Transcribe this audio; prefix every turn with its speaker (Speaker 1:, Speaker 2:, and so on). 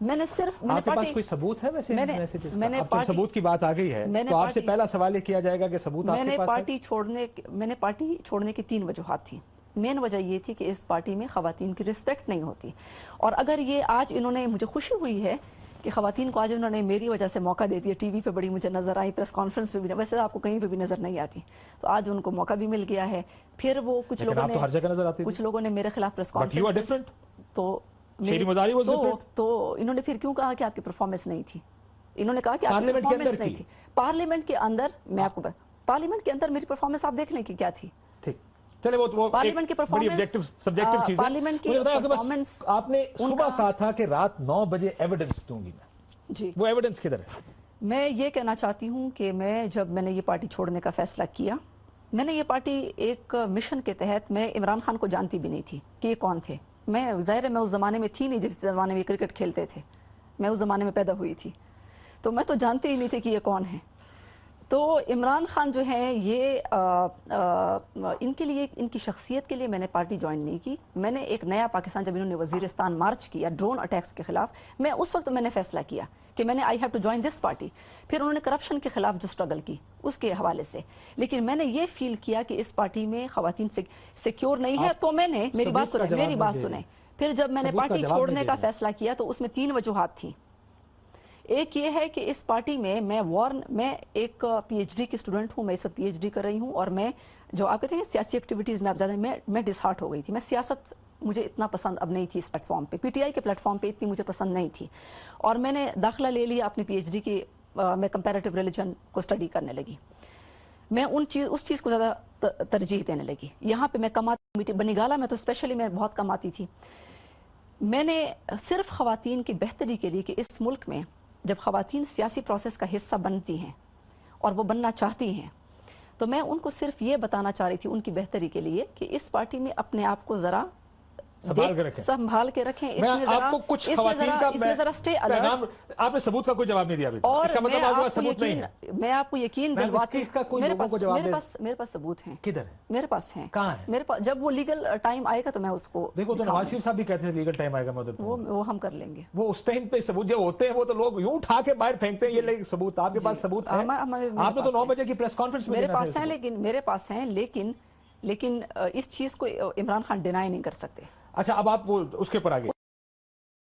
Speaker 1: میں نے صرف
Speaker 2: آپ کے پاس کوئی ثبوت ہے ویسے ثبوت کی بات آ گئی ہے تو آپ سے پہلا سوال یہ کیا جائے گا کہ ثبوت آپ کے پاس ہے؟
Speaker 1: میں نے پارٹی چھوڑنے کی 3 وجوہات تھیں. مین وجہ یہ تھی کہ اس پارٹی میں خواتین کی رسپیکٹ نہیں ہوتی, اور اگر یہ آج انہوں نے, مجھے خوشی ہوئی ہے کہ خواتین کو آج انہوں نے میری وجہ سے موقع دے دیا, ٹی وی پہ بڑی مجھے نظر آئی, پریس کانفرنس پہ بھی, ویسے آپ کو کہیں پہ بھی نظر نہیں آتی, تو آج ان کو موقع بھی مل گیا ہے. پھر وہ کچھ لوگوں نے میرے خلاف پریس کانفرنس, تو انہوں نے پھر کیوں کہا کہ آپ کی پرفارمنس نہیں تھی؟ انہوں نے کہا کہ آپ کی پرفارمنس نہیں تھی. پارلیمنٹ کے اندر, میں آپ کو پارلیمنٹ کے اندر میری پرفارمنس آپ دیکھ لیں کہ کیا تھی. پارلیمنٹ کی پرفارمنس
Speaker 2: آپ نے صبح کہا تھا کہ رات 9 بجے ایویڈنس دوں گی میں,
Speaker 1: جی
Speaker 2: وہ ایویڈنس کدھر ہے؟
Speaker 1: میں یہ کہنا چاہتی ہوں کہ جب میں نے یہ پارٹی چھوڑنے کا فیصلہ کیا, میں نے یہ پارٹی ایک مشن کے تحت, میں عمران خان کو جانتی بھی نہیں تھی کہ یہ کون تھے. میں ظاہر ہے میں اس زمانے میں تھی نہیں جس زمانے میں کرکٹ کھیلتے تھے, میں اس زمانے میں پیدا ہوئی تھی, تو میں تو جانتی ہی نہیں تھی کہ یہ کون ہیں. تو عمران خان جو ہیں یہ ان کے لیے, ان کی شخصیت کے لیے میں نے پارٹی جوائن نہیں کی. میں نے ایک نیا پاکستان, جب انہوں نے وزیرستان مارچ کیا ڈرون اٹیکس کے خلاف, میں اس وقت میں نے فیصلہ کیا کہ میں نے I have to join this party. پھر انہوں نے کرپشن کے خلاف جو سٹرگل کی اس کے حوالے سے, لیکن میں نے یہ فیل کیا کہ اس پارٹی میں خواتین سیکیور نہیں ہے, تو میں نے, میری بات سنیں, پھر جب میں نے پارٹی چھوڑنے کا فیصلہ کیا تو اس میں 3 وجوہات تھیں. ایک یہ ہے کہ اس پارٹی میں میں ایک پی ایچ ڈی کی اسٹوڈنٹ ہوں, میں اس وقت پی ایچ ڈی کر رہی ہوں, اور میں جو آپ کہتے ہیں سیاسی ایکٹیویٹیز میں اب زیادہ میں ڈس ہارٹ ہو گئی تھی. میں سیاست مجھے اتنا پسند اب نہیں تھی اس پلیٹ فارم پہ, پی ٹی آئی کے پلیٹ فارم پہ اتنی مجھے پسند نہیں تھی, اور میں نے داخلہ لے لیا اپنی پی ایچ ڈی کی, میں کمپیریٹیو ریلیجن کو اسٹڈی کرنے لگی. میں اس چیز کو زیادہ ترجیح دینے لگی. یہاں پہ میں کم آتی, بنیگالہ میں تو اسپیشلی میں بہت کم آتی تھی. میں نے صرف خواتین کی بہتری کے لیے, کہ اس ملک میں جب خواتین سیاسی پروسیس کا حصہ بنتی ہیں اور وہ بننا چاہتی ہیں, تو میں ان کو صرف یہ بتانا چاہ رہی تھی ان کی بہتری کے لیے کہ اس پارٹی میں اپنے آپ کو ذرا سنبھال کے رکھیں. اس میں ذرا سٹے الرٹ.
Speaker 2: آپ نے ثبوت کا کوئی جواب نہیں دیا ابھی,
Speaker 1: اور
Speaker 2: اس کا مطلب آپ کو ثبوت نہیں ہے.
Speaker 1: میں آپ کو یقین دلواتی ہوں, میرے پاس ثبوت ہیں.
Speaker 2: کدھر ہے؟
Speaker 1: میرے پاس ہیں.
Speaker 2: کہاں ہے؟
Speaker 1: میرے پاس, جب وہ لیگل ٹائم آئے گا تو میں اس کو
Speaker 2: دیکھو, تو نواز شریف صاحب بھی کہتے ہیں لیگل ٹائم آئے گا,
Speaker 1: وہ ہم کر لیں گے.
Speaker 2: وہ اس ٹائم پہ ثبوت جو ہوتے ہیں وہ تو لوگ یوں اٹھا کے باہر پھینکتے ہیں, یہ ثبوت آپ کے پاس ثبوت ہے؟ آپ نے تو 9 بجے کی پریس کانفرنس میں
Speaker 1: میرے پاس ہیں, لیکن اس چیز کو عمران خان ڈینائی نہیں کر سکتے.
Speaker 2: اچھا, اب آپ وہ اس کے اوپر آگے